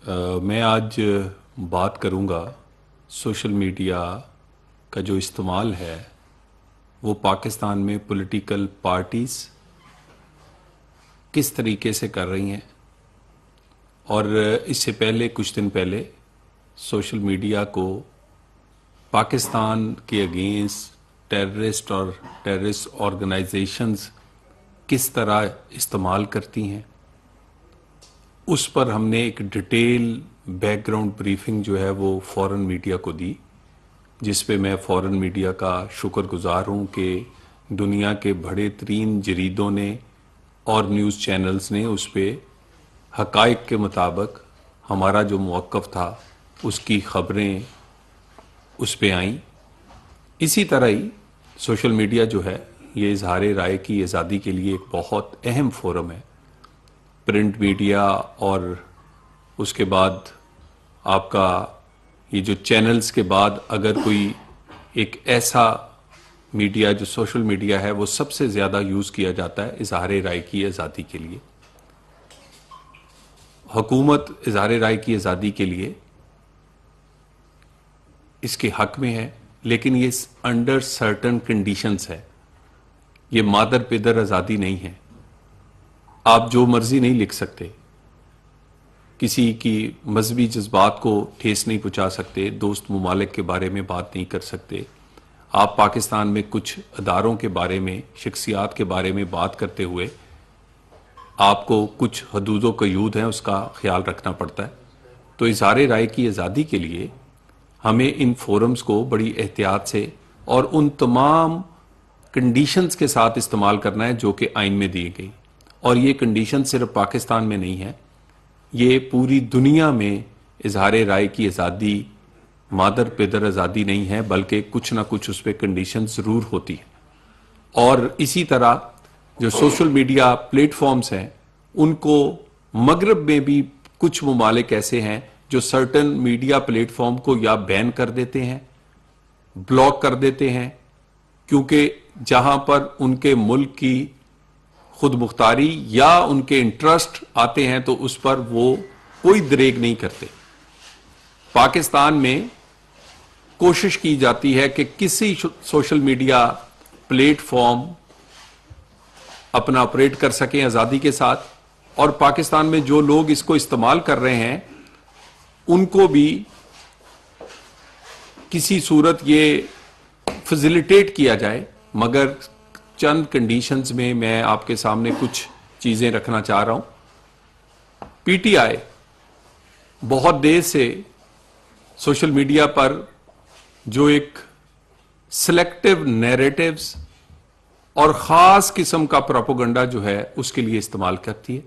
मैं आज बात करूंगा सोशल मीडिया का जो इस्तेमाल है वो पाकिस्तान में पॉलिटिकल पार्टीज़ किस तरीके से कर रही हैं। और इससे पहले कुछ दिन पहले सोशल मीडिया को पाकिस्तान के अगेंस्ट टेररिस्ट और टेररिस्ट ऑर्गेनाइजेशंस किस तरह इस्तेमाल करती हैं, उस पर हमने एक डिटेल बैकग्राउंड ब्रीफिंग जो है वो फॉरेन मीडिया को दी, जिस पे मैं फॉरेन मीडिया का शुक्रगुजार हूँ कि दुनिया के बड़े तरीन जरीदों ने और न्यूज़ चैनल्स ने उस पर हकाइक के मुताबिक हमारा जो मौक़िफ़ था उसकी ख़बरें उस पे आईं। इसी तरह ही सोशल मीडिया जो है ये इजहार राय की आज़ादी के लिए एक बहुत अहम फोरम है। प्रिंट मीडिया और उसके बाद आपका ये जो चैनल्स के बाद अगर कोई एक ऐसा मीडिया जो सोशल मीडिया है वो सबसे ज़्यादा यूज़ किया जाता है इजहार राय की आज़ादी के लिए। हुकूमत इजहार राय की आज़ादी के लिए इसके हक में है, लेकिन ये अंडर सर्टन कंडीशंस है। ये मादर पिदर आज़ादी नहीं है। आप जो मर्जी नहीं लिख सकते, किसी की मजहबी जज्बात को ठेस नहीं पहुंचा सकते, दोस्त ममालिक के बारे में बात नहीं कर सकते। आप पाकिस्तान में कुछ अदारों के बारे में, शख्सियात के बारे में बात करते हुए आपको कुछ हदूद व क़यूद हैं उसका ख्याल रखना पड़ता है। तो इज़हार राय की आज़ादी के लिए हमें इन फोरम्स को बड़ी एहतियात से और उन तमाम कंडीशंस के साथ इस्तेमाल करना है जो कि आइन में दी गई। और ये कंडीशन सिर्फ पाकिस्तान में नहीं है, ये पूरी दुनिया में इजहार राय की आज़ादी मादर पिदर आज़ादी नहीं है, बल्कि कुछ ना कुछ उस पर कंडीशन ज़रूर होती है। और इसी तरह जो सोशल मीडिया प्लेटफॉर्म्स हैं उनको मगरब में भी कुछ ममालिक ऐसे हैं जो सर्टन मीडिया प्लेटफॉर्म को या बैन कर देते हैं, ब्लॉक कर देते हैं, क्योंकि जहां पर उनके मुल्क की खुद मुख्तारी या उनके इंटरेस्ट आते हैं तो उस पर वो कोई दरेग नहीं करते। पाकिस्तान में कोशिश की जाती है कि किसी सोशल मीडिया प्लेटफॉर्म अपना ऑपरेट कर सकें आज़ादी के साथ, और पाकिस्तान में जो लोग इसको इस्तेमाल कर रहे हैं उनको भी किसी सूरत ये फैसिलिटेट किया जाए। मगर चंद कंडीशंस में मैं आपके सामने कुछ चीजें रखना चाह रहा हूं। पीटीआई बहुत देर से सोशल मीडिया पर जो एक सिलेक्टिव नैरेटिव्स और खास किस्म का प्रोपेगेंडा जो है उसके लिए इस्तेमाल करती है,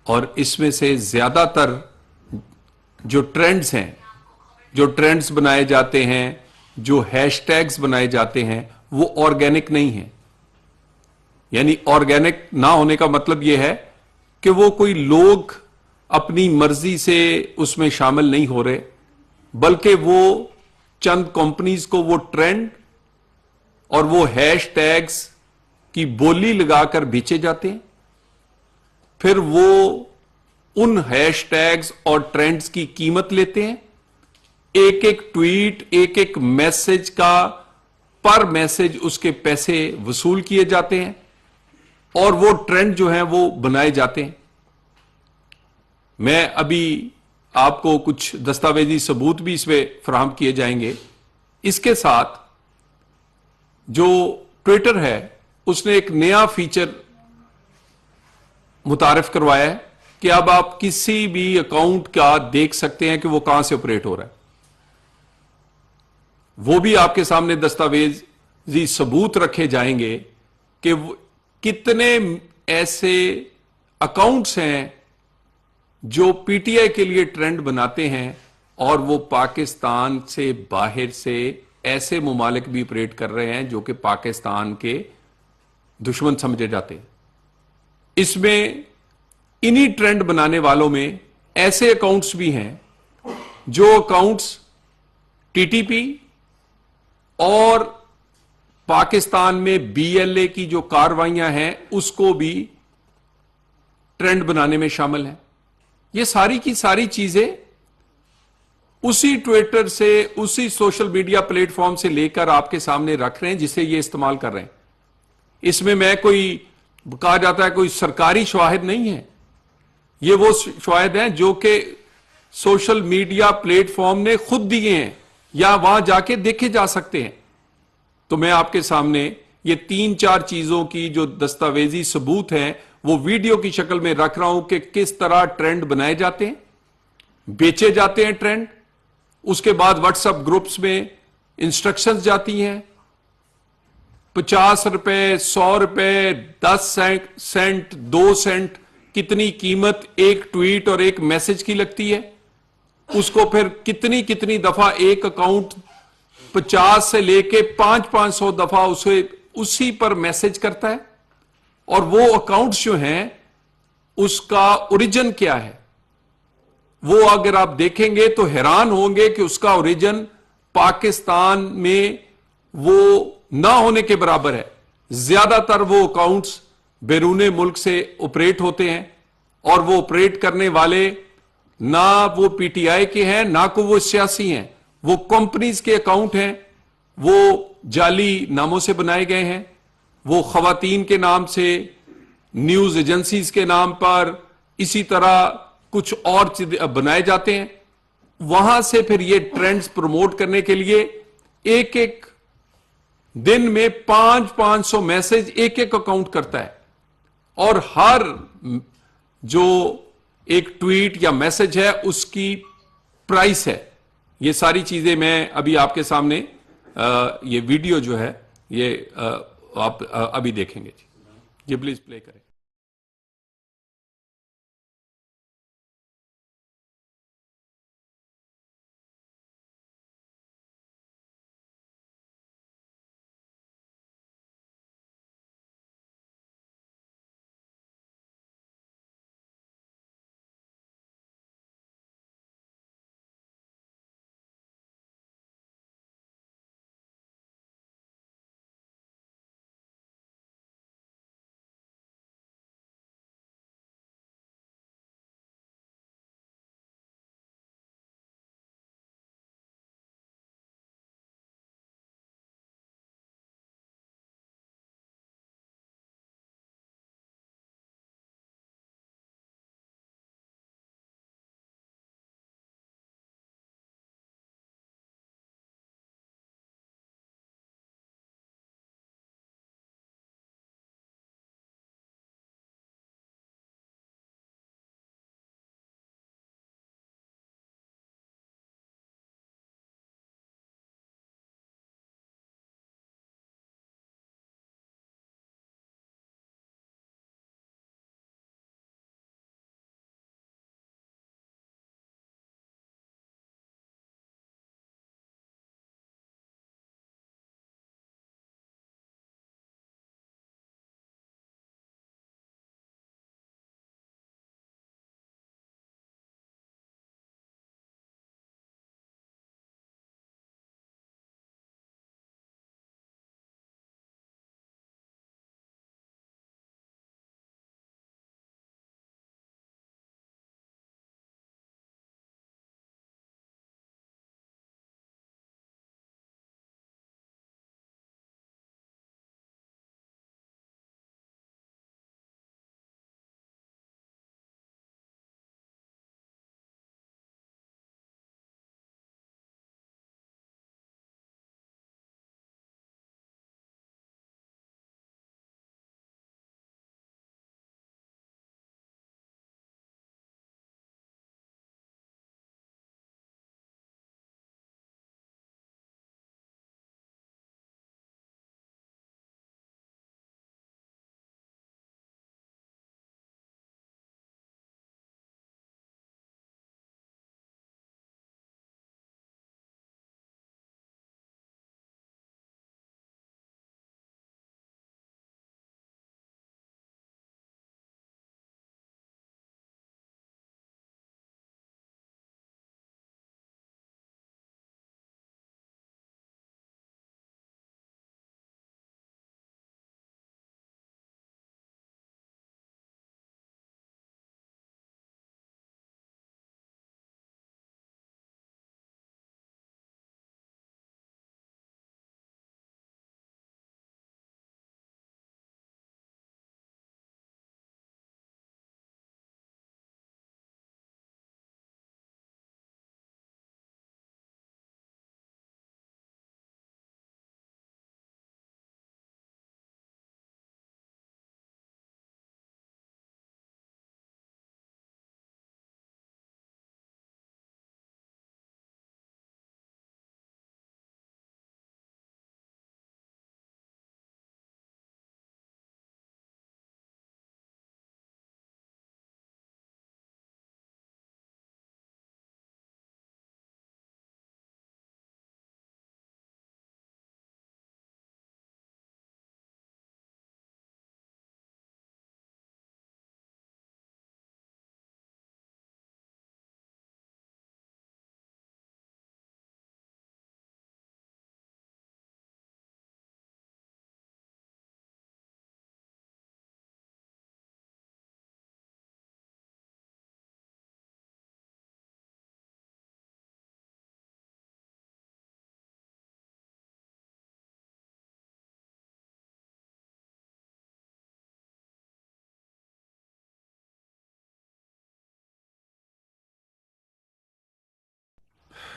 और इसमें से ज्यादातर जो ट्रेंड्स हैं, जो ट्रेंड्स बनाए जाते हैं, जो हैशटैग्स बनाए जाते हैं, वो ऑर्गेनिक नहीं है। यानी ऑर्गेनिक ना होने का मतलब यह है कि वो कोई लोग अपनी मर्जी से उसमें शामिल नहीं हो रहे, बल्कि वो चंद कंपनीज को वो ट्रेंड और वो हैशटैग्स की बोली लगाकर बेचे जाते हैं। फिर वो उन हैशटैग्स और ट्रेंड्स की कीमत लेते हैं। एक एक ट्वीट, एक एक मैसेज का पर मैसेज उसके पैसे वसूल किए जाते हैं और वो ट्रेंड जो है वो बनाए जाते हैं। मैं अभी आपको कुछ दस्तावेजी सबूत भी इसमें फराहम किए जाएंगे। इसके साथ जो ट्विटर है उसने एक नया फीचर मुतारिफ करवाया है कि अब आप किसी भी अकाउंट का देख सकते हैं कि वो कहां से ऑपरेट हो रहा है। वो भी आपके सामने दस्तावेजी सबूत रखे जाएंगे कि कितने ऐसे अकाउंट्स हैं जो पीटीआई के लिए ट्रेंड बनाते हैं और वो पाकिस्तान से बाहर से ऐसे ममालिक भी ऑपरेट कर रहे हैं जो कि पाकिस्तान के दुश्मन समझे जाते हैं। इसमें इन्हीं ट्रेंड बनाने वालों में ऐसे अकाउंट्स भी हैं जो अकाउंट्स टीटीपी और पाकिस्तान में बीएलए की जो कार्रवाइयां हैं उसको भी ट्रेंड बनाने में शामिल हैं। یہ ساری کی ساری چیزیں اسی ٹویٹر سے, اسی سوشل میڈیا پلیٹ فارم سے لے کر آپ کے سامنے رکھ رہے ہیں جسے یہ استعمال کر رہے ہیں. اس میں کوئی کہا جاتا ہے کوئی سرکاری شواہد نہیں ہے, یہ وہ شواہد ہیں جو کہ سوشل میڈیا پلیٹ فارم نے خود دیے ہیں یا وہاں جا کے دیکھے جا سکتے ہیں. تو میں آپ کے سامنے یہ 3-4 چیزوں کی جو دستاویزی ثبوت ہیں وہ ویڈیو کی شکل میں رکھ رہا ہوں کہ کس طرح ٹرینڈ بنائے جاتے ہیں, بیچے جاتے ہیں ٹرینڈ, اس کے بعد واٹس ایپ گروپس میں انسٹرکشنز جاتی ہیں, 50 روپے, 100 روپے, 10 سینٹ, 2 سینٹ, کتنی قیمت ایک ٹویٹ اور ایک میسج کی لگتی ہے. اس کو پھر کتنی دفعہ ایک اکاؤنٹ 50 سے لے کے 500 دفعہ اسے اسی پر میسج کرتا ہے, اور وہ اکاؤنٹس جو ہیں اس کا اوریجن کیا ہے وہ اگر آپ دیکھیں گے تو حیران ہوں گے کہ اس کا اوریجن پاکستان میں وہ نہ ہونے کے برابر ہے. زیادہ تر وہ اکاؤنٹس بیرون ملک سے آپریٹ ہوتے ہیں, اور وہ آپریٹ کرنے والے نہ وہ پی ٹی آئی کے ہیں نہ کو وہ سیاسی ہیں, وہ کمپنیز کے اکاؤنٹ ہیں, وہ جعلی ناموں سے بنائے گئے ہیں, وہ خواتین کے نام سے, نیوز ایجنسیز کے نام پر, اسی طرح کچھ اور چیزیں بنائے جاتے ہیں. وہاں سے پھر یہ ٹرینڈز پروموٹ کرنے کے لیے ایک ایک دن میں 500 میسج ایک اکاؤنٹ کرتا ہے, اور ہر جو ایک ٹویٹ یا میسج ہے اس کی پرائس ہے. یہ ساری چیزیں میں ابھی آپ کے سامنے یہ ویڈیو جو ہے یہ آپ ابھی دیکھیں گے. جی پلیز پلے کریں.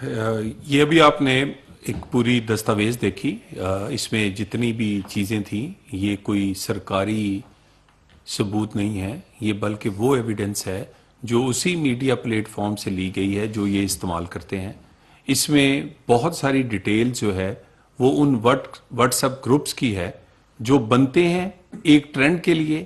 یہ ابھی آپ نے ایک پوری دستاویز دیکھی، اس میں جتنی بھی چیزیں تھیں یہ کوئی سرکاری ثبوت نہیں ہے، یہ بلکہ وہ ایویڈنس ہے جو اسی میڈیا پلیٹ فارم سے لی گئی ہے جو یہ استعمال کرتے ہیں۔ اس میں بہت ساری ڈیٹیل جو ہے وہ ان واٹس ایپ گروپس کی ہے جو بنتے ہیں ایک ٹرینڈ کے لیے،